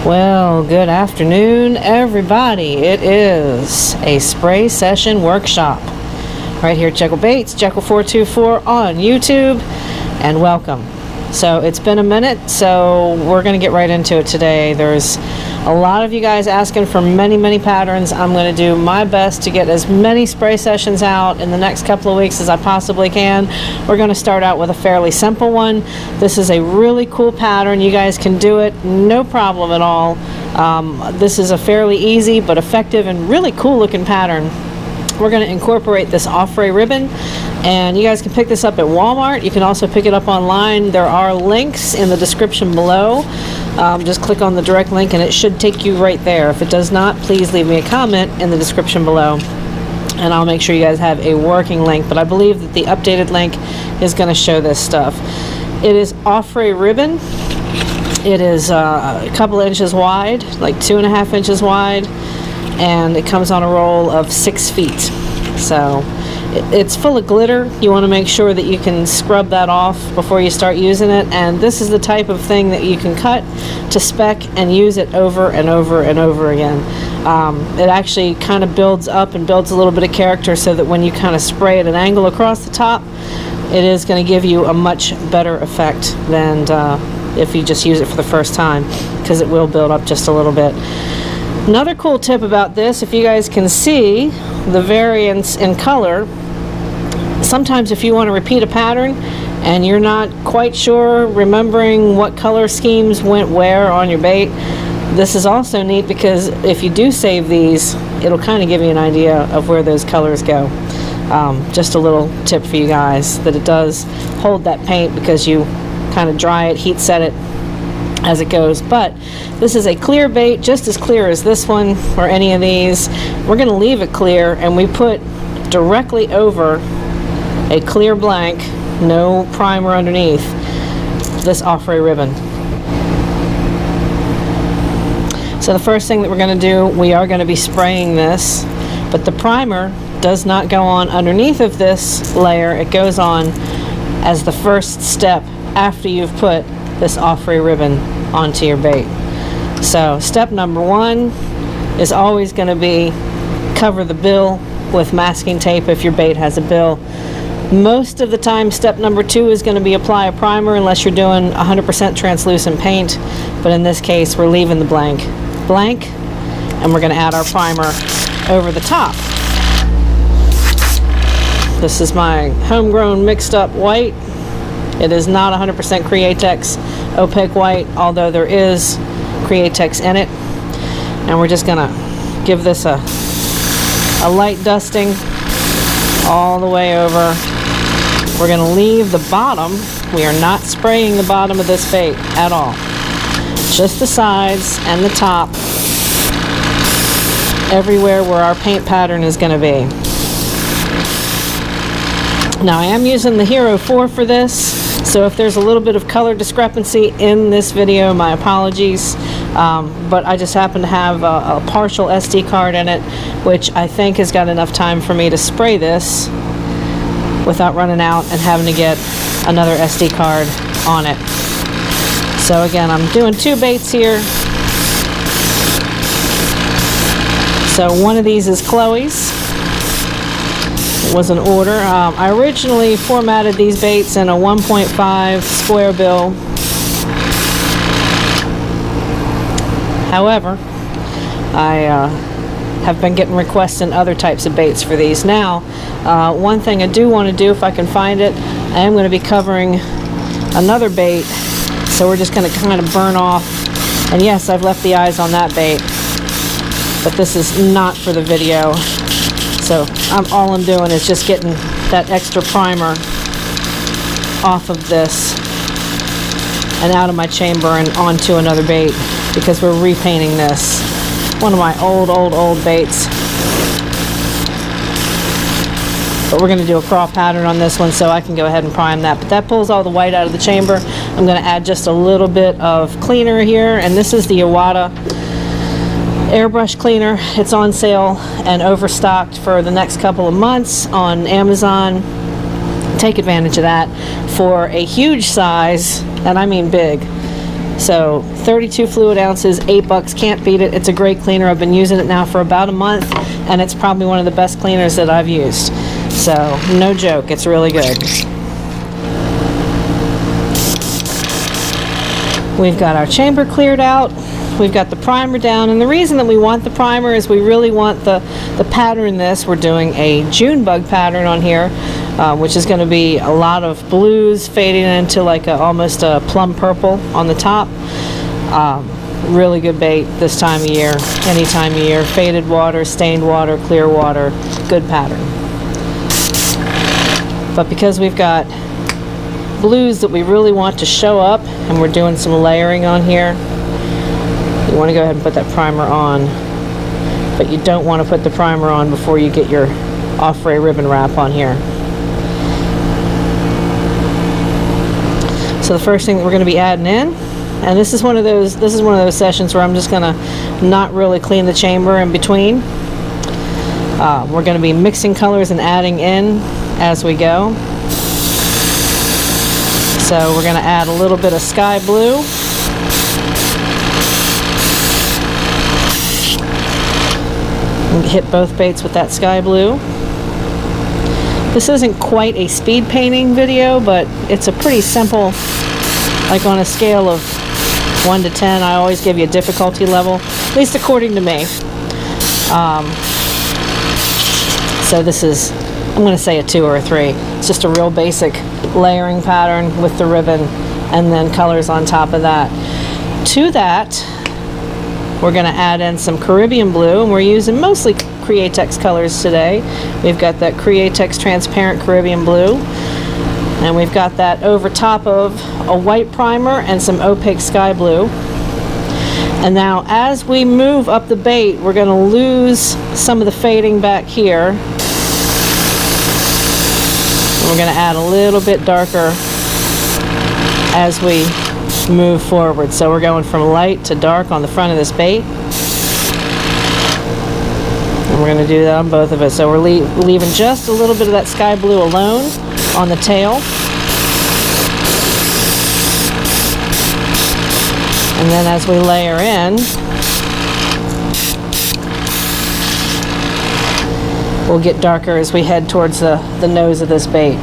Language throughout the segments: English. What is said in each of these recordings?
Well, good afternoon, everybody. It is a spray session workshop right here at Jekyll Baits, Jekyll424 on YouTube, and welcome. So it's been a minute, so we're going to get right into it today. There's a lot of you guys asking for many patterns. I'm going to do my best to get as many spray sessions out in the next couple of weeks as I possibly can. We're going to start out with a fairly simple one. This is a really cool pattern. You guys can do it, no problem at all. This is a fairly easy but effective and really cool looking pattern. We're going to incorporate this offray ribbon, and you guys can pick this up at Walmart. You can also pick it up online. There are links in the description below. Just click on the direct link and it should take you right there. If it does not, please leave me a comment in the description below and I'll make sure you guys have a working link, but I believe that the updated link is going to show this stuff. It is offray ribbon. It is a couple inches wide, like 2.5 inches wide, and it comes on a roll of 6 feet. So it's full of glitter. You want to make sure that you can scrub that off before you start using it, and this is the type of thing that you can cut to spec and use it over and over and over again. It actually kind of builds up and builds a little bit of character so that when you kind of spray at an angle across the top, it is going to give you a much better effect than if you just use it for the first time, because it will build up just a little bit. Another cool tip about this, if you guys can see the variance in color, sometimes if you want to repeat a pattern and you're not quite sure, remembering what color schemes went where on your bait, this is also neat because if you do save these, it'll kind of give you an idea of where those colors go. Just a little tip for you guys, that it does hold that paint because you kind of dry it, heat set it as it goes. But this is a clear bait, just as clear as this one or any of these. We're going to leave it clear, and we put directly over a clear blank, no primer underneath, this offray ribbon. So the first thing that we're going to do, we are going to be spraying this, but the primer does not go on underneath of this layer. It goes on as the first step after you've put this offray ribbon onto your bait. So step number one is always going to be cover the bill with masking tape if your bait has a bill. Most of the time step number two is going to be apply a primer, unless you're doing 100% translucent paint, but in this case we're leaving the blank and we're going to add our primer over the top. This is my homegrown mixed up white. It is not 100% Createx opaque white, although there is Createx in it. And we're just gonna give this a light dusting all the way over. We're gonna leave the bottom. We are not spraying the bottom of this bait at all. Just the sides and the top, everywhere where our paint pattern is gonna be. Now I am using the Hero 4 for this, so if there's a little bit of color discrepancy in this video, my apologies, but I just happen to have a partial SD card in it, which I think has got enough time for me to spray this without running out and having to get another SD card on it. So again, I'm doing 2 baits here. So one of these is Chloe's. It was an order. I originally formatted these baits in a 1.5 Squarebill. However, I have been getting requests in other types of baits for these. Now, one thing I do want to do, if I can find it, I am going to be covering another bait, so we're just going to kind of burn off. And yes, I've left the eyes on that bait, but this is not for the video. So all I'm doing is just getting that extra primer off of this and out of my chamber and onto another bait, because we're repainting this. One of my old baits. But we're going to do a crawl pattern on this one, so I can go ahead and prime that. But that pulls all the white out of the chamber. I'm going to add just a little bit of cleaner here, and this is the Iwata airbrush cleaner. It's on sale and overstocked for the next couple of months on Amazon. Take advantage of that for a huge size, and I mean big, So 32 fluid ounces, $8, can't beat it. It's a great cleaner. I've been using it now for about a month, and it's probably one of the best cleaners that I've used. So no joke, it's really good. We've got our chamber cleared out. We've got the primer down, and the reason that we want the primer is we really want the pattern in this. We're doing a June bug pattern on here, which is going to be a lot of blues fading into like almost a plum purple on the top. Really good bait this time of year, any time of year. Faded water, stained water, clear water, good pattern. But because we've got blues that we really want to show up, and we're doing some layering on here, you want to go ahead and put that primer on, but you don't want to put the primer on before you get your off-ray ribbon wrap on here. So the first thing that we're going to be adding in, and this is one of those sessions where I'm just going to not really clean the chamber in between. We're going to be mixing colors and adding in as we go. So we're going to add a little bit of sky blue. Hit both baits with that sky blue. This isn't quite a speed painting video, but it's a pretty simple, like on a scale of 1 to 10, I always give you a difficulty level, at least according to me. So this is, I'm going to say a 2 or a 3. It's just a real basic layering pattern with the ribbon and then colors on top of that. To that, we're going to add in some Caribbean blue, and we're using mostly Createx colors today. We've got that Createx transparent Caribbean blue, and we've got that over top of a white primer and some opaque sky blue. And now as we move up the bait, we're going to lose some of the fading back here. We're going to add a little bit darker as we move forward. So we're going from light to dark on the front of this bait, and we're going to do that on both of it. So we're leaving just a little bit of that sky blue alone on the tail, and then as we layer in, we'll get darker as we head towards the nose of this bait.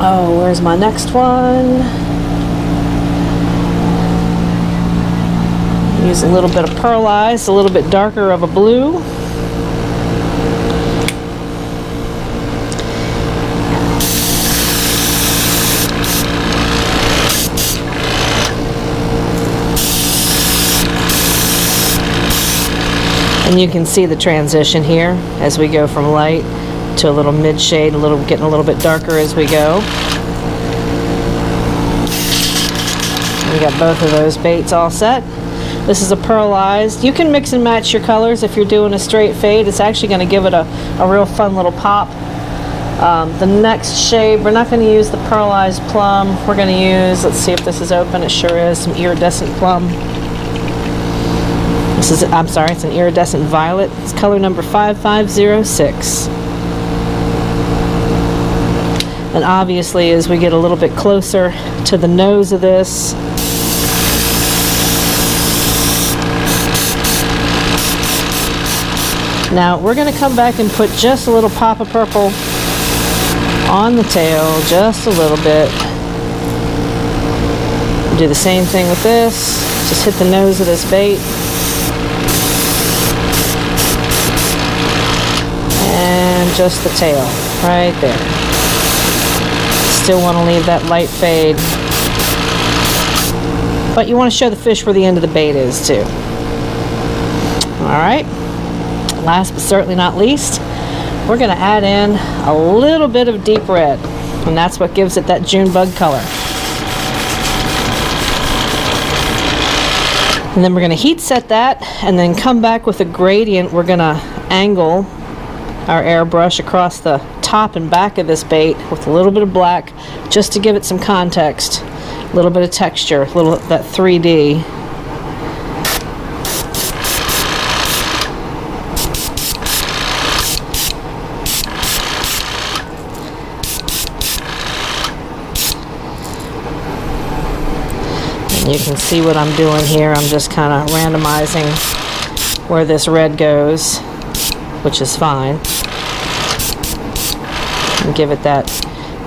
Oh, where's my next one? Use a little bit of pearlized, a little bit darker of a blue. And you can see the transition here as we go from light to a little mid shade, getting a little bit darker as we go. We got both of those baits all set. This is a pearlized. You can mix and match your colors if you're doing a straight fade. It's actually going to give it a real fun little pop. The next shade, we're not going to use the pearlized plum. We're going to use, let's see if this is open, it sure is, some iridescent plum. This is, I'm sorry, it's an iridescent violet. It's color number 5506. And obviously, as we get a little bit closer to the nose of this, now we're going to come back and put just a little pop of purple on the tail, just a little bit. Do the same thing with this. Just hit the nose of this bait. And just the tail, right there. Still want to leave that light fade, but you want to show the fish where the end of the bait is too. Alright, last but certainly not least, we're going to add in a little bit of deep red, and that's what gives it that June bug color. And then we're going to heat set that, and then come back with a gradient. We're going to angle our airbrush across the top and back of this bait with a little bit of black, just to give it some context, a little bit of texture, a little that 3D. You can see what I'm doing here. I'm just kind of randomizing where this red goes, which is fine. And give it that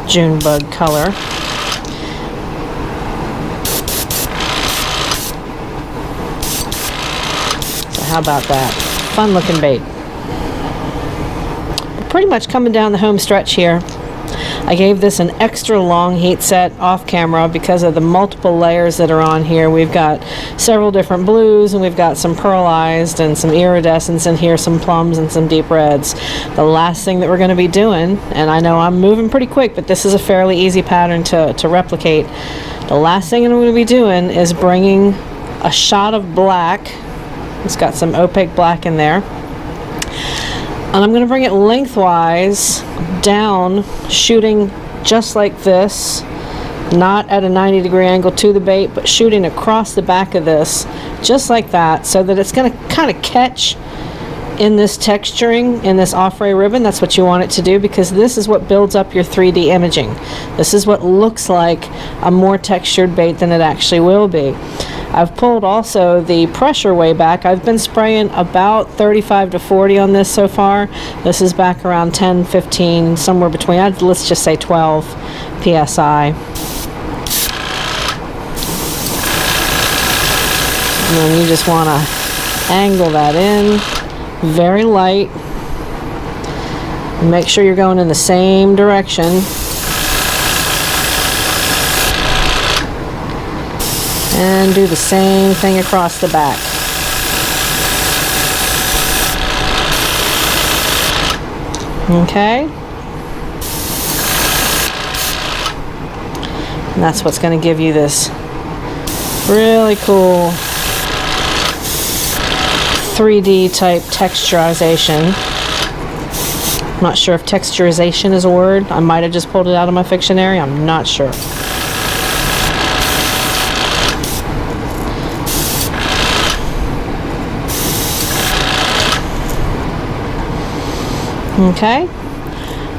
June bug color. So how about that? Fun looking bait. We're pretty much coming down the home stretch here. I gave this an extra long heat set off camera because of the multiple layers that are on here. We've got several different blues, and we've got some pearlized and some iridescents in here, some plums and some deep reds. The last thing that we're going to be doing, and I know I'm moving pretty quick, but this is a fairly easy pattern to replicate. The last thing I'm going to be doing is bringing a shot of black. It's got some opaque black in there. And I'm going to bring it lengthwise down, shooting just like this, not at a 90-degree angle to the bait, but shooting across the back of this, just like that, so that it's going to kind of catch in this texturing, in this off-ray ribbon. That's what you want it to do, because this is what builds up your 3D imaging. This is what looks like a more textured bait than it actually will be. I've pulled also the pressure way back. I've been spraying about 35 to 40 on this so far. This is back around 10, 15, somewhere between, let's just say 12 PSI. And then you just want to angle that in, very light. Make sure you're going in the same direction. And do the same thing across the back. Okay. And that's what's going to give you this really cool 3D type texturization. I'm not sure if texturization is a word. I might have just pulled it out of my Fictionary. I'm not sure. Okay,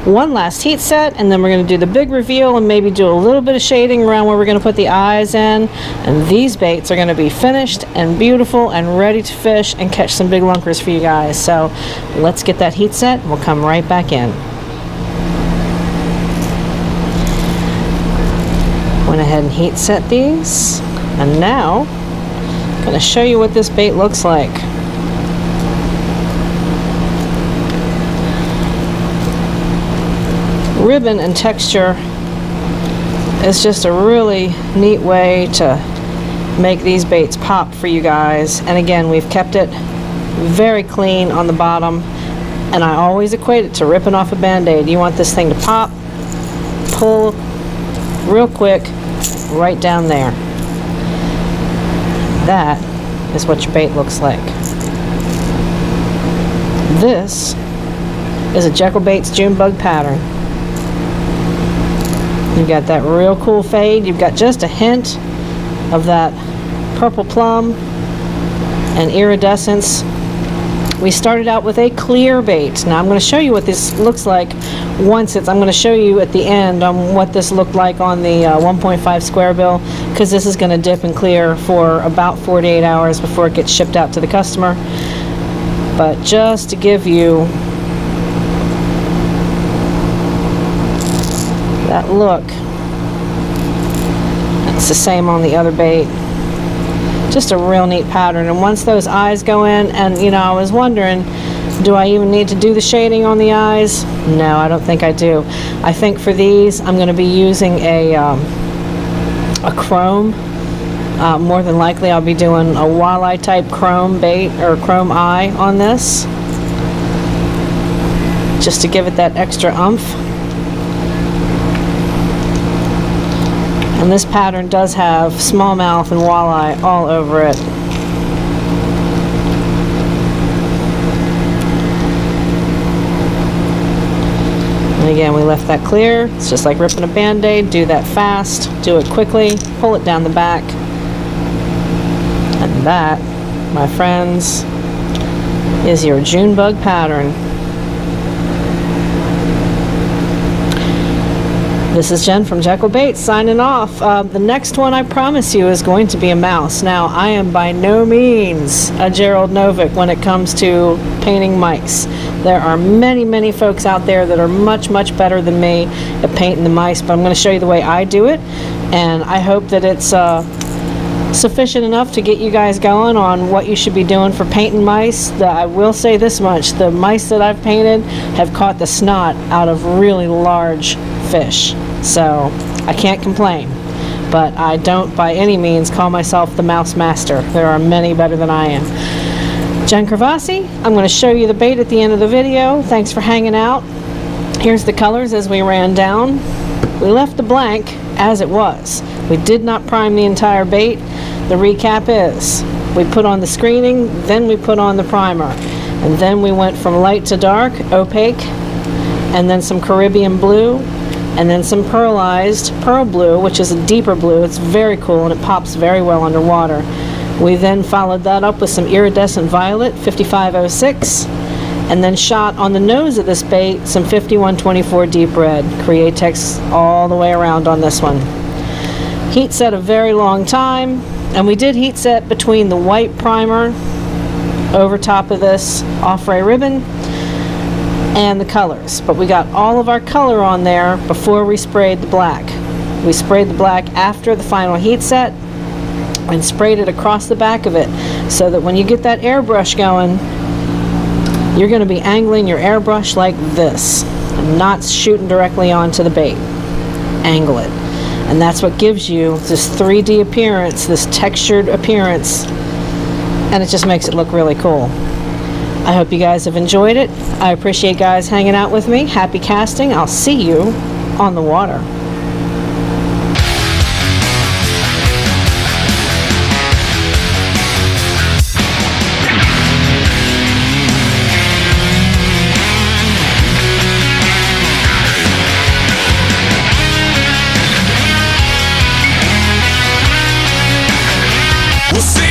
one last heat set, and then we're going to do the big reveal and maybe do a little bit of shading around where we're going to put the eyes in, and these baits are going to be finished and beautiful and ready to fish and catch some big lunkers for you guys. So let's get that heat set and we'll come right back in. Went ahead and heat set these, and now I'm going to show you what this bait looks like. Ribbon and texture is just a really neat way to make these baits pop for you guys. And again, we've kept it very clean on the bottom, and I always equate it to ripping off a band-aid. You want this thing to pop, pull real quick right down there. That is what your bait looks like. This is a Jekyll Baits June bug pattern. You've got that real cool fade. You've got just a hint of that purple plum and iridescence. We started out with a clear bait. Now I'm going to show you what this looks like once I'm going to show you at the end on what this looked like on the 1.5 Squarebill, because this is going to dip and clear for about 48 hours before it gets shipped out to the customer. But just to give you that look, it's the same on the other bait. Just a real neat pattern. And once those eyes go in, and you know, I was wondering, do I even need to do the shading on the eyes? No, I don't think I do. I think for these I'm going to be using a chrome. More than likely I'll be doing a walleye type chrome bait or chrome eye on this, just to give it that extra oomph. And this pattern does have smallmouth and walleye all over it. And again, we left that clear. It's just like ripping a band-aid. Do that fast, do it quickly, pull it down the back. And that, my friends, is your June bug pattern. This is Jen from Jekyll Baits signing off. The next one, I promise you, is going to be a mouse. Now, I am by no means a Gerald Novick when it comes to painting mice. There are many, many folks out there that are much, much better than me at painting the mice, but I'm going to show you the way I do it, and I hope that it's sufficient enough to get you guys going on what you should be doing for painting mice. I will say this much: the mice that I've painted have caught the snot out of really large fish, so I can't complain. But I don't by any means call myself the mouse master. There are many better than I am. Jen Cravasi, I'm going to show you the bait at the end of the video. Thanks for hanging out. Here's the colors as we ran down. We left the blank as it was. We did not prime the entire bait. The recap is, we put on the screening, then we put on the primer, and then we went from light to dark, opaque, and then some Caribbean blue, and then some pearlized pearl blue, which is a deeper blue. It's very cool and it pops very well underwater. We then followed that up with some iridescent violet, 5506, and then shot on the nose of this bait some 5124 deep red. Createx all the way around on this one. Heat set a very long time, and we did heat set between the white primer over top of this Offray ribbon and the colors, but we got all of our color on there before we sprayed the black. We sprayed the black after the final heat set and sprayed it across the back of it, so that when you get that airbrush going, you're going to be angling your airbrush like this, and not shooting directly onto the bait. Angle it. And that's what gives you this 3D appearance, this textured appearance, and it just makes it look really cool. I hope you guys have enjoyed it. I appreciate you guys hanging out with me. Happy casting. I'll see you on the water. We'll see.